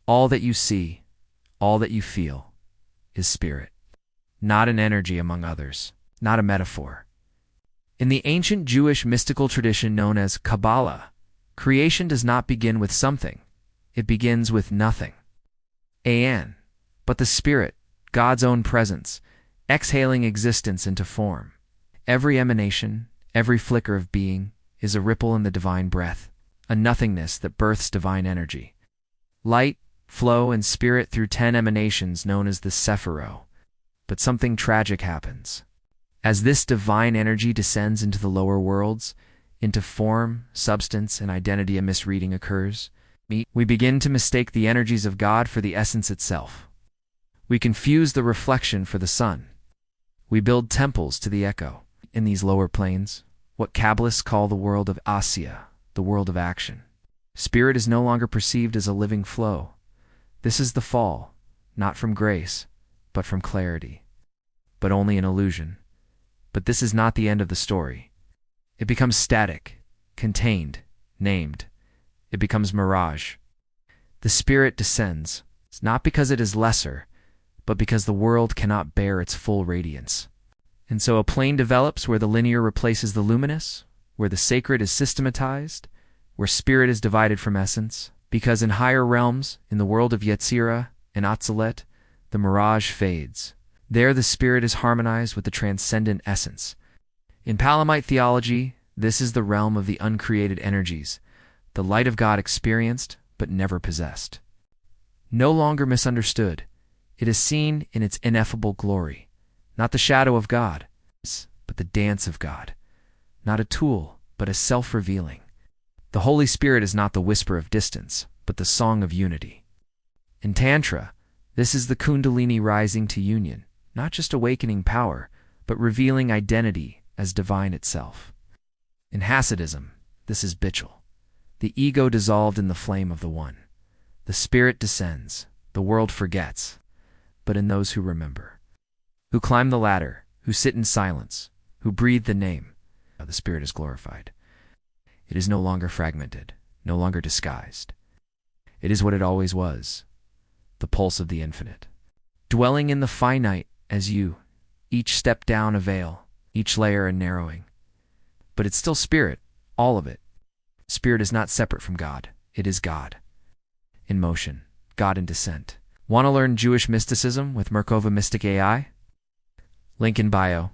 All that you see, all that you feel, is spirit. Not an energy among others, not a metaphor. In the ancient Jewish mystical tradition known as Kabbalah, creation does not begin with something. It begins with nothing. Ayin, but the spirit, God's own presence, exhaling existence into form. Every emanation, every flicker of being, is a ripple in the divine breath, a nothingness that births divine energy. Light, flow, and spirit through 10 emanations known as the sefirot. But something tragic happens. As this divine energy descends into the lower worlds, into form, substance, and identity, a misreading occurs. We begin to mistake the energies of God for the essence itself. We confuse the reflection for the sun. We build temples to the echo. In these lower planes, what Kabbalists call the world of Asiya, the world of action. Spirit is no longer perceived as a living flow. This is the fall, not from grace, but from clarity. But only an illusion. But this is not the end of the story. It becomes static, contained, named. It becomes mirage. The spirit descends, not because it is lesser, but because the world cannot bear its full radiance. And so a plane develops where the linear replaces the luminous, where the sacred is systematized, where spirit is divided from essence, because in higher realms, in the world of Yetzirah and Atzilut, the mirage fades. There the spirit is harmonized with the transcendent essence. In Palamite theology, this is the realm of the uncreated energies, the light of God experienced but never possessed. No longer misunderstood, it is seen in its ineffable glory, not the shadow of God, but the dance of God, not a tool, but a self-revealing. The Holy Spirit is not the whisper of distance, but the song of unity. In Tantra, this is the Kundalini rising to union, not just awakening power, but revealing identity as divine itself. In Hasidism, this is Bichel, the ego dissolved in the flame of the One. The spirit descends, the world forgets, but in those who remember, who climb the ladder, who sit in silence, who breathe the name, the spirit is glorified. It is no longer fragmented, no longer disguised. It is what it always was, the pulse of the infinite, dwelling in the finite as you, each step down a veil, each layer a narrowing. But it's still spirit, all of it. Spirit is not separate from God, it is God. In motion, God in descent. Want to learn Jewish mysticism with Merkava Mystic AI? Link in bio.